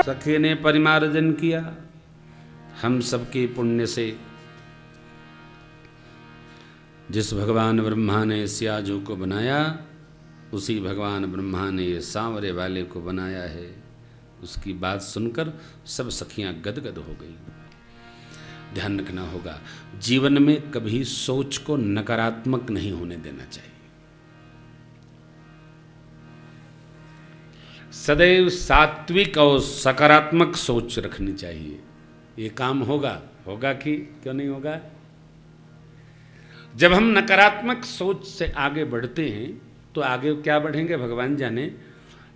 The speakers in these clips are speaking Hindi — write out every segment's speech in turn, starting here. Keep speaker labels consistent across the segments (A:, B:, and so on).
A: सखे ने परिमार्जन किया। हम सबके पुण्य से जिस भगवान ब्रह्मा ने सियाजू को बनाया, उसी भगवान ब्रह्मा ने ये सांवरे वाले को बनाया है। उसकी बात सुनकर सब सखियां गदगद हो गई। ध्यान रखना होगा, जीवन में कभी सोच को नकारात्मक नहीं होने देना चाहिए। सदैव सात्विक और सकारात्मक सोच रखनी चाहिए। ये काम होगा कि क्यों नहीं होगा? जब हम नकारात्मक सोच से आगे बढ़ते हैं तो आगे क्या बढ़ेंगे भगवान जाने,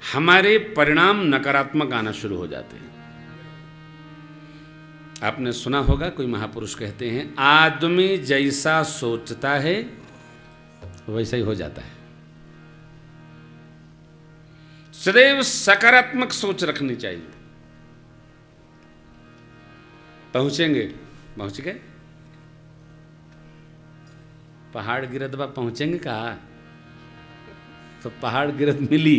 A: हमारे परिणाम नकारात्मक आना शुरू हो जाते हैं। आपने सुना होगा, कोई महापुरुष कहते हैं, आदमी जैसा सोचता है वैसा ही हो जाता है। सदैव सकारात्मक सोच रखनी चाहिए। पहुंच गए पहाड़ गिरद बा, पहुंचेंगे कहा? तो पहाड़ गिरद मिली,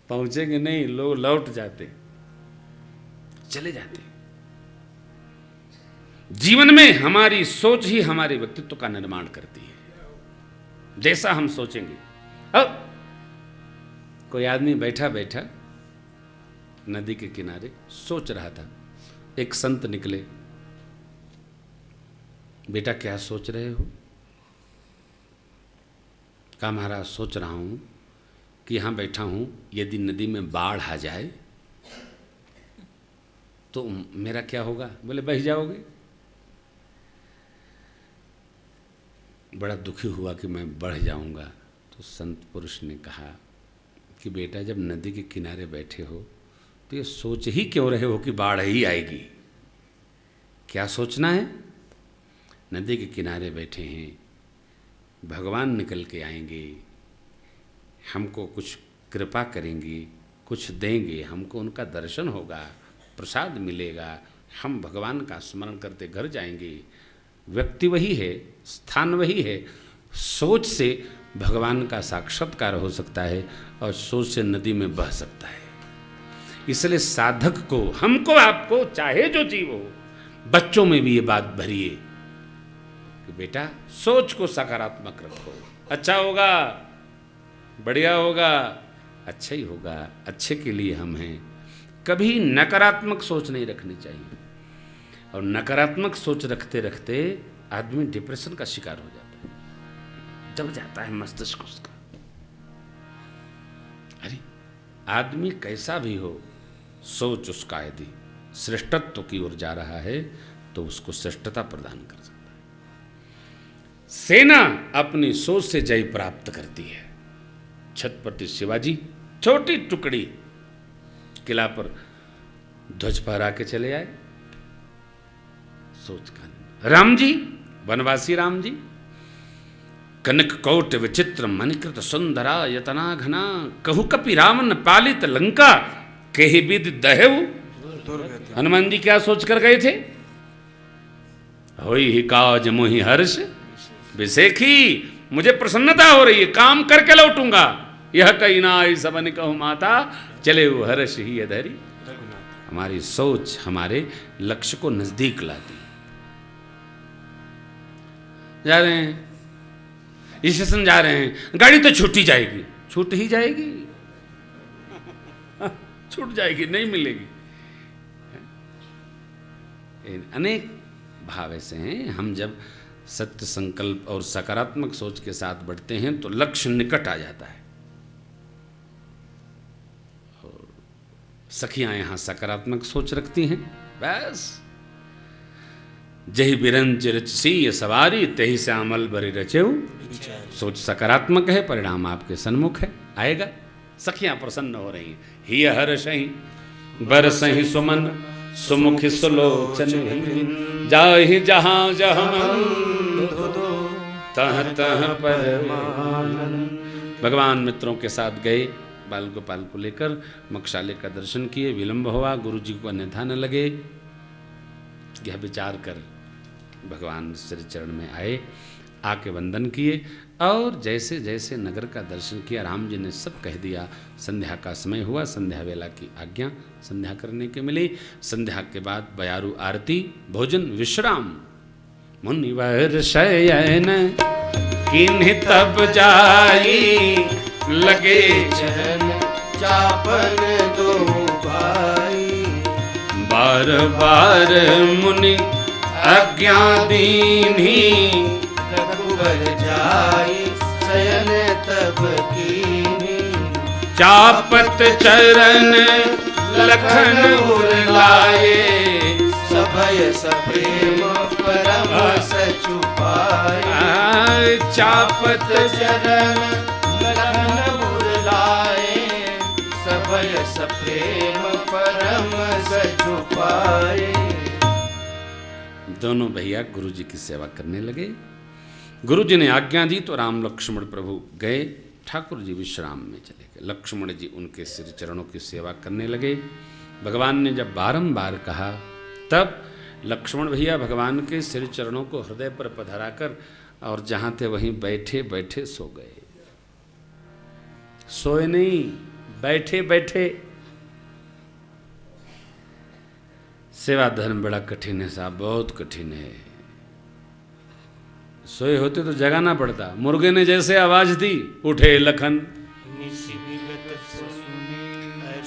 A: पहुंचेंगे नहीं, लोग लौट जाते, चले जाते। जीवन में हमारी सोच ही हमारे व्यक्तित्व का निर्माण करती है। जैसा हम सोचेंगे। अब कोई आदमी बैठा बैठा नदी के किनारे सोच रहा था, एक संत निकले। बेटा क्या सोच रहे हो? कहा महाराज सोच रहा हूं कि यहां बैठा हूं, यदि नदी में बाढ़ आ जाए तो मेरा क्या होगा? बोले बह जाओगे। बड़ा दुखी हुआ कि मैं बढ़ जाऊंगा। तो संत पुरुष ने कहा कि बेटा जब नदी के किनारे बैठे हो तो ये सोच ही क्यों रहे हो कि बाढ़ ही आएगी? क्या सोचना है? नदी के किनारे बैठे हैं, भगवान निकल के आएंगे, हमको कुछ कृपा करेंगे, कुछ देंगे, हमको उनका दर्शन होगा, प्रसाद मिलेगा, हम भगवान का स्मरण करते घर जाएंगे। व्यक्ति वही है, स्थान वही है। सोच से भगवान का साक्षात्कार हो सकता है और सोच से नदी में बह सकता है। इसलिए साधक को, हमको, आपको, चाहे जो जीव हो, बच्चों में भी ये बात भरिए कि बेटा सोच को सकारात्मक रखो, अच्छा होगा, बढ़िया होगा, अच्छा ही होगा, अच्छे के लिए हम हैं। कभी नकारात्मक सोच नहीं रखनी चाहिए। और नकारात्मक सोच रखते रखते आदमी डिप्रेशन का शिकार हो जाता है, दब जाता है मस्तिष्क उसका। अरे आदमी कैसा भी हो, सोच उसका यदि श्रेष्ठत्व की ओर जा रहा है तो उसको श्रेष्ठता प्रदान कर सकता है। सेना अपनी सोच से जय प्राप्त करती है। छत्रपति शिवाजी छोटी टुकड़ी किला पर ध्वज फहरा के चले आए। सोच का राम जी, वनवासी राम जी, कनक कौट विचित्र मणिकृत सुंदरा यतना घना, कहु कपि रामन पालित लंका, केहि विद दहेव। हनुमान जी क्या सोच कर गए थे? होई ही काज मोहि हर्ष विसेखी, मुझे प्रसन्नता हो रही है, काम करके लौटूंगा। यह कही नाई सबन कहु माता, चले वो हर्ष ही अधरी। हमारी सोच हमारे लक्ष्य को नजदीक लाती। जा रहे हैं स्टेशन, जा रहे हैं, गाड़ी तो छूट ही जाएगी, छूट ही जाएगी, छूट जाएगी, नहीं मिलेगी। अनेक भाव ऐसे हैं। हम जब सत्य संकल्प और सकारात्मक सोच के साथ बढ़ते हैं तो लक्ष्य निकट आ जाता है। और सखियां यहां सकारात्मक सोच रखती हैं। बस जही बिरंज रचसी सवारी, तही श्यामल बरी रचेऊ। सोच सकारात्मक है, परिणाम आपके सन्मुख है, आएगा। सखियां प्रसन्न हो रही हैं। ही हर सही बर सही सुमन, सुमुखी सुलोचन, जाहि जहां जहां तह तह परमानंद। भगवान मित्रों के साथ गए, बाल गोपाल को लेकर मक्षाले का दर्शन किए। विलंब हुआ, गुरु जी को अन्यथा न लगे। यह विचार कर भगवान श्री चरण में आए। आके वंदन किए और जैसे जैसे नगर का दर्शन किया, राम जी ने सब कह दिया। संध्या का समय हुआ, संध्या वेला की आज्ञा संध्या करने के मिली। संध्या के बाद बयारू आरती, भोजन, विश्राम। मुनिवर शयन किन्हि तब जाई, लगे
B: चरण चापन दो भाई।
A: बार बार मुनि आज्ञा दीन्ही,
B: रघुबर जाई शयन तब कीन्ही।
A: चापत चरण लखन उरलाए,
B: सभय सप्रेम परम सचुपाए।
A: चापत
B: चरण लखन उरलाए, सभय सप्रेम परम सचुपाए।
A: दोनों भैया गुरु जी की सेवा करने लगे। गुरु जी ने आज्ञा दी तो राम लक्ष्मण प्रभु गए, ठाकुर जी विश्राम में चले गए। लक्ष्मण जी उनके सिर चरणों की सेवा करने लगे। भगवान ने जब बारंबार कहा तब लक्ष्मण भैया भगवान के सिर चरणों को हृदय पर पधराकर और जहाँ थे वहीं बैठे बैठे सो गए। सोए नहीं, बैठे बैठे। सेवा धर्म बड़ा कठिन है साहब, बहुत कठिन है। सोए होते तो जगाना पड़ता। मुर्गे ने जैसे आवाज दी, उठे लखन।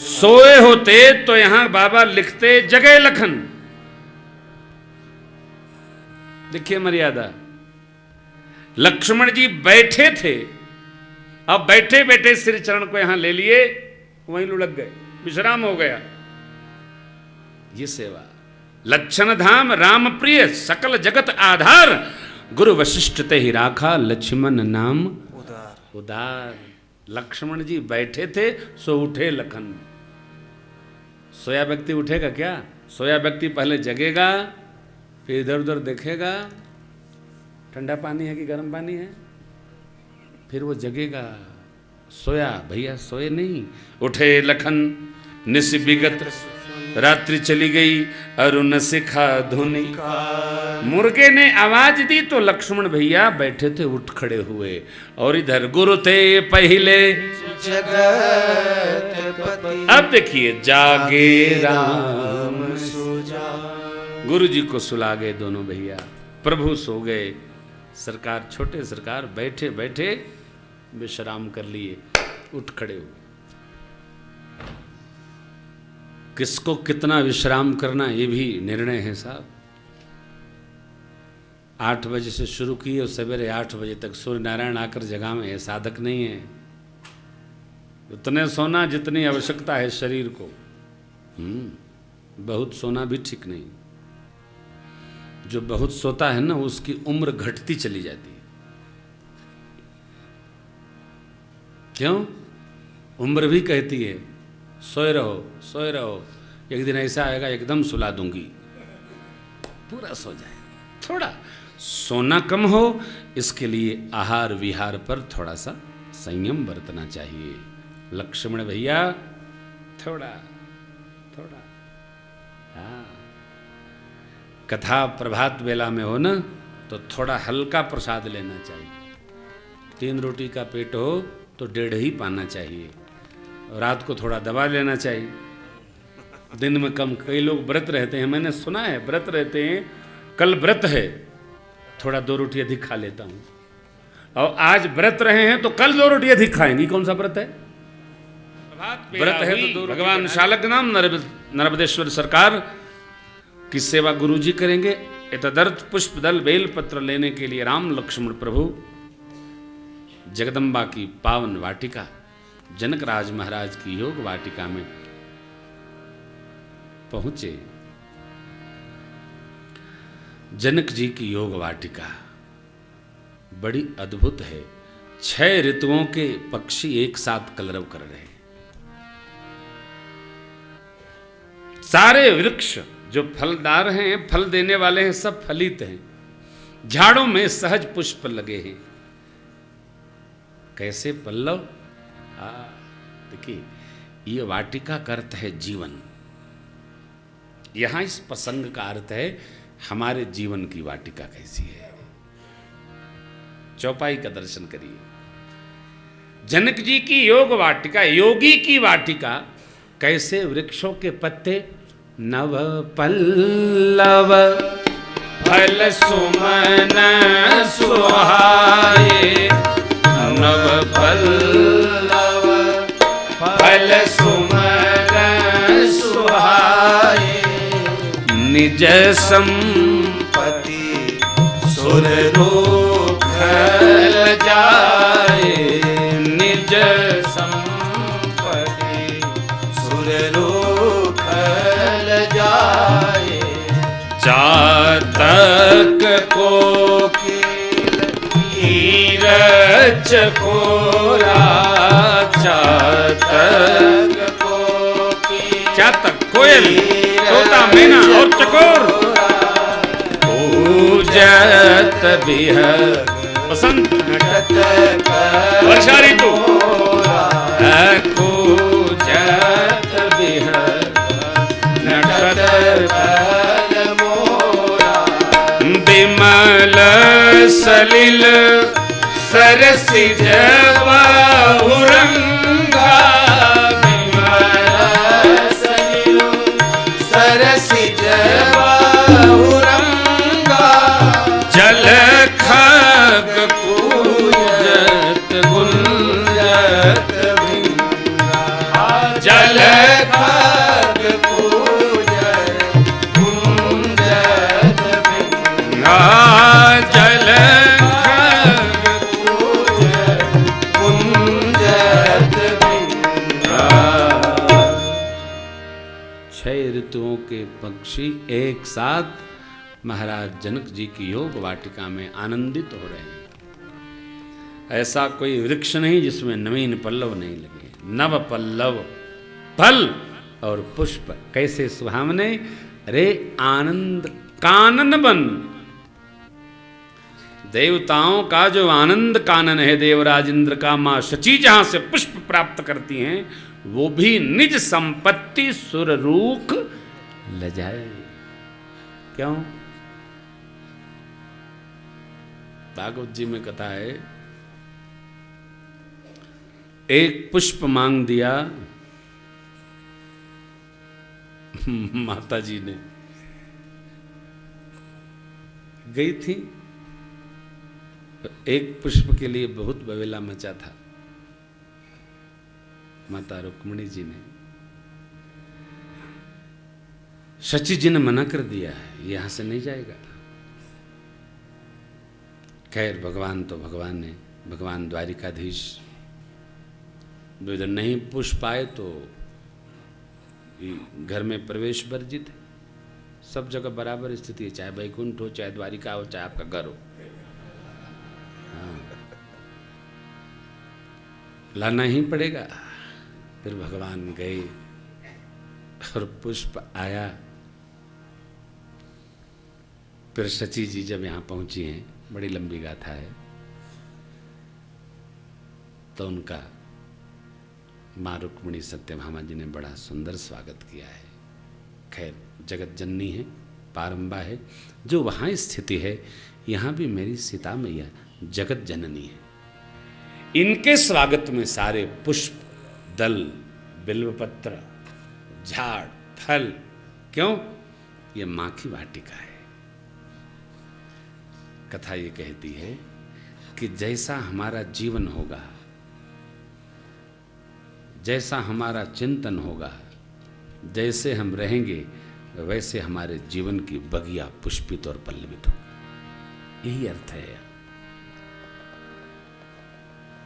A: सोए होते तो यहां बाबा लिखते जगे लखन। देखिए मर्यादा, लक्ष्मण जी बैठे थे, अब बैठे बैठे सिर चरण को यहां ले लिए, वहीं लुढ़क गए, विश्राम हो गया। ये सेवा। लक्षण धाम राम प्रिय, सकल जगत आधार, गुरु वशिष्ठ ते ही राखा, लक्ष्मण नाम
B: उदार।
A: उदार। लक्ष्मण जी बैठे थे, सो उठे लखन। सोया व्यक्ति उठेगा क्या? सोया व्यक्ति पहले जगेगा, फिर इधर उधर देखेगा, ठंडा पानी है कि गर्म पानी है, फिर वो जगेगा। सोया भैया सोए नहीं, उठे लखन। निस विगत रात्रि चली गई, अरुण सिखा धुनि। मुर्गे ने आवाज दी तो लक्ष्मण भैया बैठे थे, उठ खड़े हुए। और इधर गुरु थे पहले
B: जगतपति,
A: अब देखिए जागे राम
B: सुजा।
A: गुरु जी को सुला गए दोनों भैया, प्रभु सो गए। सरकार, छोटे सरकार बैठे बैठे विश्राम कर लिए, उठ खड़े हुए। किसको कितना विश्राम करना ये भी निर्णय है साहब। 8 बजे से शुरू किए और सवेरे 8 बजे तक सूर्य नारायण आकर जगह में है, साधक नहीं है। उतने सोना जितनी आवश्यकता है शरीर को। बहुत सोना भी ठीक नहीं। जो बहुत सोता है ना, उसकी उम्र घटती चली जाती है। क्यों? उम्र भी कहती है सोए रहो सोए रहो। एक दिन ऐसा आएगा एकदम सुला दूंगी, पूरा सो जाए। थोड़ा सोना कम हो, इसके लिए आहार विहार पर थोड़ा सा संयम बरतना चाहिए। लक्ष्मण भैया थोड़ा थोड़ा, हाँ, कथा प्रभात बेला में हो ना, तो थोड़ा हल्का प्रसाद लेना चाहिए। 3 रोटी का पेट हो तो 1.5 ही पाना चाहिए। रात को थोड़ा दबा लेना चाहिए, दिन में कम। कई लोग व्रत रहते हैं, मैंने सुना है व्रत रहते हैं, कल व्रत है थोड़ा 2 रोटी अधिक खा लेता हूँ, और आज व्रत रहे हैं तो कल 2 रोटी अधिक खाएंगी। कौन सा व्रत है? व्रत है तो 2 रोटी। भगवान शालग्राम नाम नर्मदेश्वर सरकार की सेवा गुरु जी करेंगे। इतदर्थ पुष्प दल बेल पत्र लेने के लिए राम लक्ष्मण प्रभु जगदम्बा की पावन वाटिका, जनक राज महाराज की योग वाटिका में पहुंचे। जनक जी की योग वाटिका बड़ी अद्भुत है। 6 ऋतुओं के पक्षी एक साथ कलरव कर रहे हैं। सारे वृक्ष जो फलदार हैं, फल देने वाले हैं, सब फलित हैं। झाड़ों में सहज पुष्प लगे हैं। कैसे पल्लव! देखिए, ये वाटिका का अर्थ है जीवन। यहां इस प्रसंग का अर्थ है हमारे जीवन की वाटिका कैसी है। चौपाई का दर्शन करिए। जनक जी की योग वाटिका, योगी की वाटिका, कैसे वृक्षों के पत्ते नव पल्लव फल सुमन सुहाए, नव पल्लव फल सुमन सुहाए, निज संपत्ति सुर रूप जाए, निज संपत्ति सुर रूप जाए, चातक कोकिल हीर चकोरा, चातक कोकिल, चातक कोयल, तोता, मैना और चकोर, पूजत बिह बसंत नटत वर्षा ऋतु, पूजत बिह नटत विमल सलिल सरसिज बहुरंगा, विमल सलिल सरसिज बहुरंगा, जल खग कूजत गुंजत भिंगा, जल खग कूजत गुंजत भिंगा, जल खग कूजत गुंजत भिंगा। 6 ऋतुओं के पक्षी एक साथ महाराज जनक जी की योग वाटिका में आनंदित हो रहे हैं। ऐसा कोई वृक्ष नहीं जिसमें नवीन पल्लव नहीं लगे, नव पल्लव फल और पुष्प कैसे सुहावने। अरे आनंद कानन बन, देवताओं का जो आनंद कानन है देवराज इंद्र का, मां शची जहां से पुष्प प्राप्त करती हैं, वो भी निज संपत्ति सुररूख ल जाए। क्यों? भागवत जी में कथा है, एक पुष्प मांग दिया माता जी ने, गई थी, एक पुष्प के लिए बहुत बवेला मचा था माता रुक्मिणी जी ने। शची जी ने मना कर दिया, यहां से नहीं जाएगा। खैर भगवान तो भगवान है, भगवान द्वारिकाधीश, इधर नहीं पुष्प आए तो घर में प्रवेश वर्जित है। सब जगह बराबर स्थिति है, चाहे वैकुंठ हो, चाहे द्वारिका हो, चाहे आपका घर हो। हाँ, लाना ही पड़ेगा। फिर भगवान गए और पुष्प आया। फिर शची जी जब यहाँ पहुंची हैं, बड़ी लंबी गाथा है, तो उनका माँ रुक्मिणी सत्यभामा जी ने बड़ा सुंदर स्वागत किया है। खैर जगत जननी है, पारंबा है, जो वहाँ स्थिति है, यहाँ भी मेरी सीता मैया जगत जननी है। इनके स्वागत में सारे पुष्प, दल, बिल्वपत्र, झाड़, फल, क्यों? ये माँ की वाटिका है। कथा ये कहती है कि जैसा हमारा जीवन होगा, जैसा हमारा चिंतन होगा, जैसे हम रहेंगे, वैसे हमारे जीवन की बगिया पुष्पित और पल्लवित होगी। यही अर्थ है।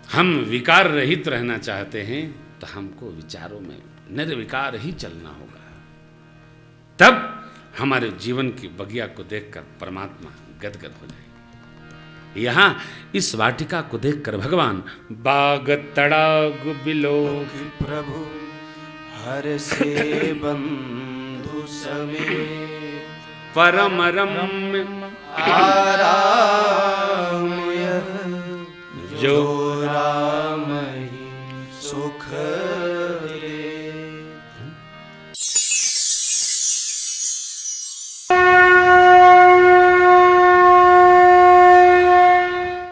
A: हम विकार रहित रहना चाहते हैं तो हमको विचारों में निर्विकार ही चलना होगा। तब हमारे जीवन की बगिया को देखकर परमात्मा गदगद हो जाएंगे। यहां इस वाटिका को देखकर भगवान बाग तड़ाग बिलो
B: प्रभु हर से बंधु सवे
A: परम रम्य
B: आराधना